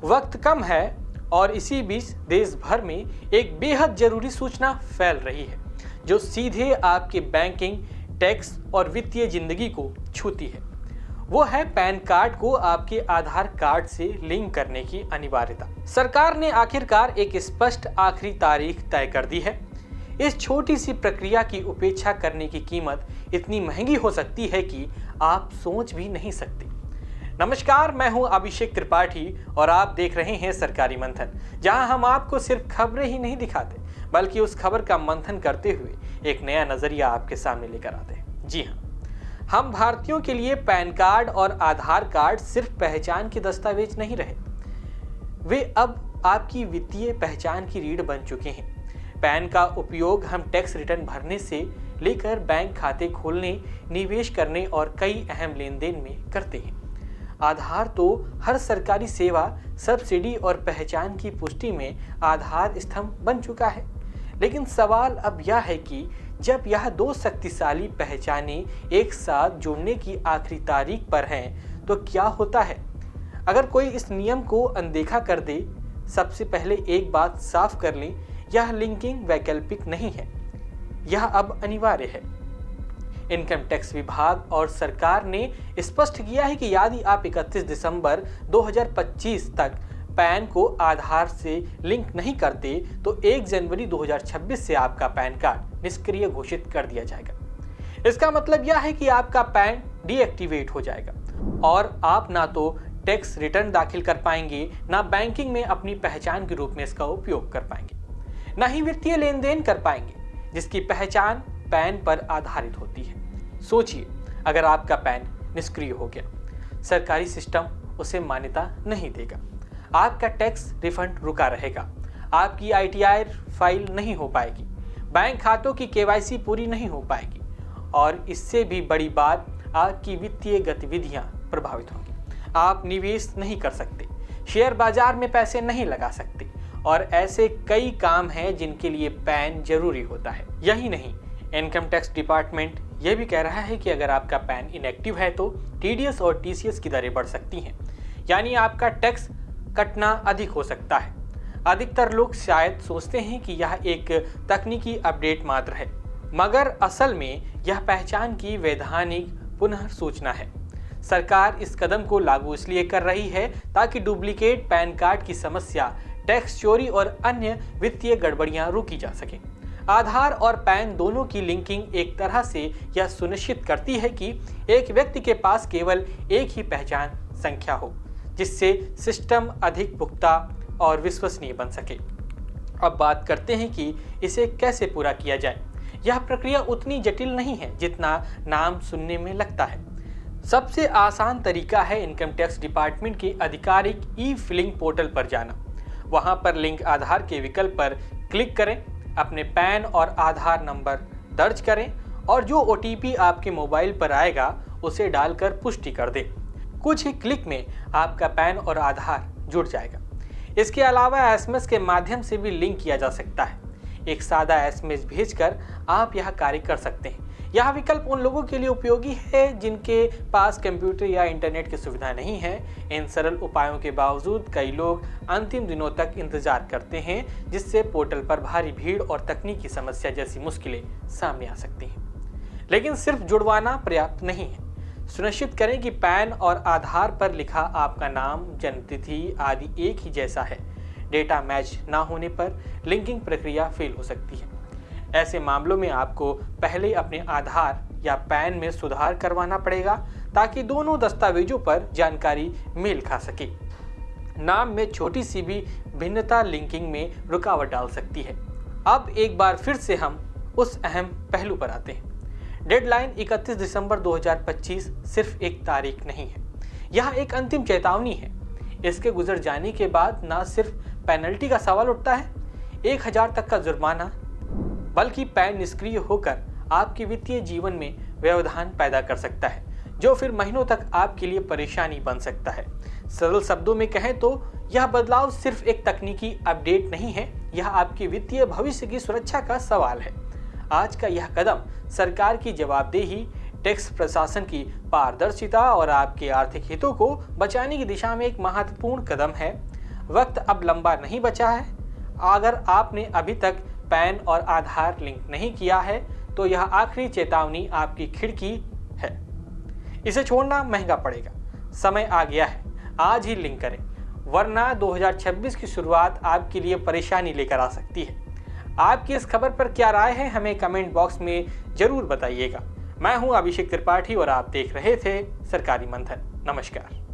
वक्त कम है और इसी बीच देश भर में एक बेहद जरूरी सूचना फैल रही है जो सीधे आपके बैंकिंग, टैक्स और वित्तीय जिंदगी को छूती है। वो है पैन कार्ड को आपके आधार कार्ड से लिंक करने की अनिवार्यता। सरकार ने आखिरकार एक स्पष्ट आखिरी तारीख तय कर दी है। इस छोटी सी प्रक्रिया की उपेक्षा करने की कीमत इतनी महंगी हो सकती है कि आप सोच भी नहीं सकते। नमस्कार, मैं हूं अभिषेक त्रिपाठी और आप देख रहे हैं सरकारी मंथन, जहां हम आपको सिर्फ खबरें ही नहीं दिखाते बल्कि उस खबर का मंथन करते हुए एक नया नजरिया आपके सामने लेकर आते हैं। जी हां, हम भारतीयों के लिए पैन कार्ड और आधार कार्ड सिर्फ पहचान के दस्तावेज नहीं रहे, वे अब आपकी वित्तीय पहचान की रीढ़ बन चुके हैं। पैन का उपयोग हम टैक्स रिटर्न भरने से लेकर बैंक खाते खोलने, निवेश करने और कई अहम लेन देन में करते हैं। आधार तो हर सरकारी सेवा, सब्सिडी और पहचान की पुष्टि में आधार स्तंभ बन चुका है। लेकिन सवाल अब यह है कि जब यह दो शक्तिशाली पहचानें एक साथ जुड़ने की आखिरी तारीख पर हैं, तो क्या होता है अगर कोई इस नियम को अनदेखा कर दे? सबसे पहले एक बात साफ कर लें, यह लिंकिंग वैकल्पिक नहीं है, यह अब अनिवार्य है। इनकम टैक्स विभाग और सरकार ने स्पष्ट किया है कि यदि आप 31 दिसंबर 2025 तक पैन को आधार से लिंक नहीं करते तो 1 जनवरी 2026 से आपका पैन कार्ड निष्क्रिय घोषित कर दिया जाएगा। इसका मतलब यह है कि आपका पैन डीएक्टिवेट हो जाएगा और आप ना तो टैक्स रिटर्न दाखिल कर पाएंगे, ना बैंकिंग में अपनी पहचान के रूप में इसका उपयोग कर पाएंगे, ना ही वित्तीय लेन देन कर पाएंगे जिसकी पहचान पैन पर आधारित होती है। सोचिए, अगर आपका पैन निष्क्रिय हो गया, सरकारी सिस्टम उसे मान्यता नहीं देगा, आपका टैक्स रिफंड रुका रहेगा, आपकी आईटीआर फाइल नहीं हो पाएगी, बैंक खातों की केवाईसी पूरी नहीं हो पाएगी और इससे भी बड़ी बात, आपकी वित्तीय गतिविधियां प्रभावित होंगी। आप निवेश नहीं कर सकते, शेयर बाजार में पैसे नहीं लगा सकते और ऐसे कई काम हैं जिनके लिए पैन जरूरी होता है। यही नहीं, इनकम टैक्स डिपार्टमेंट यह भी कह रहा है कि अगर आपका पैन इनएक्टिव है तो टीडीएस और टीसीएस की दरें बढ़ सकती हैं, यानी आपका टैक्स कटना अधिक हो सकता है। अधिकतर लोग शायद सोचते हैं कि यह एक तकनीकी अपडेट मात्र है, मगर असल में यह पहचान की वैधानिक पुनः सूचना है। सरकार इस कदम को लागू इसलिए कर रही है ताकि डुप्लीकेट पैन कार्ड की समस्या, टैक्स चोरी और अन्य वित्तीय गड़बड़ियां रोकी जा सके। आधार और पैन दोनों की लिंकिंग एक तरह से यह सुनिश्चित करती है कि एक व्यक्ति के पास केवल एक ही पहचान संख्या हो, जिससे सिस्टम अधिक पुख्ता और विश्वसनीय बन सके। अब बात करते हैं कि इसे कैसे पूरा किया जाए। यह प्रक्रिया उतनी जटिल नहीं है जितना नाम सुनने में लगता है। सबसे आसान तरीका है इनकम टैक्स डिपार्टमेंट के आधिकारिक ई फिलिंग पोर्टल पर जाना। वहां पर लिंक आधार के विकल्प पर क्लिक करें, अपने पैन और आधार नंबर दर्ज करें और जो ओटीपी आपके मोबाइल पर आएगा उसे डालकर पुष्टि कर दें। कुछ ही क्लिक में आपका पैन और आधार जुड़ जाएगा। इसके अलावा एसएमएस के माध्यम से भी लिंक किया जा सकता है। एक सादा एसएमएस भेजकर आप यह कार्य कर सकते हैं। यह विकल्प उन लोगों के लिए उपयोगी है जिनके पास कंप्यूटर या इंटरनेट की सुविधा नहीं है। इन सरल उपायों के बावजूद कई लोग अंतिम दिनों तक इंतजार करते हैं, जिससे पोर्टल पर भारी भीड़ और तकनीकी समस्या जैसी मुश्किलें सामने आ सकती हैं। लेकिन सिर्फ जुड़वाना पर्याप्त नहीं है। सुनिश्चित करें कि पैन और आधार पर लिखा आपका नाम, जन्मतिथि आदि एक ही जैसा है। डेटा मैच ना होने पर लिंकिंग प्रक्रिया फेल हो सकती है। ऐसे मामलों में आपको पहले अपने आधार या पैन में सुधार करवाना पड़ेगा ताकि दोनों दस्तावेजों पर जानकारी मेल खा सके। नाम में छोटी सी भी भिन्नता लिंकिंग में रुकावट डाल सकती है। अब एक बार फिर से हम उस अहम पहलू पर आते हैं। डेडलाइन 31 दिसंबर 2025 सिर्फ एक तारीख नहीं है, यह एक अंतिम चेतावनी है। इसके गुजर जाने के बाद न सिर्फ पेनल्टी का सवाल उठता है, 1000 तक का जुर्माना, बल्कि पैन निष्क्रिय होकर आपके वित्तीय जीवन में व्यवधान पैदा कर सकता है, जो फिर महीनों तक आपके लिए परेशानी बन सकता है। सरल शब्दों में कहें तो यह बदलाव सिर्फ एक तकनीकी अपडेट नहीं है, यह आपके वित्तीय भविष्य की सुरक्षा का सवाल है। आज का यह कदम सरकार की जवाबदेही, टैक्स प्रशासन की पारदर्शिता और आपके आर्थिक हितों को बचाने की दिशा में एक महत्वपूर्ण कदम है। वक्त अब लंबा नहीं बचा है। अगर आपने अभी तक पैन और आधार लिंक नहीं किया है तो यह आखिरी चेतावनी आपकी खिड़की है। इसे छोड़ना महंगा पड़ेगा। समय आ गया है, आज ही लिंक करें, वरना 2026 की शुरुआत आपके लिए परेशानी लेकर आ सकती है। आपकी इस खबर पर क्या राय है, हमें कमेंट बॉक्स में जरूर बताइएगा। मैं हूं अभिषेक त्रिपाठी और आप देख रहे थे सरकारी मंथन। नमस्कार।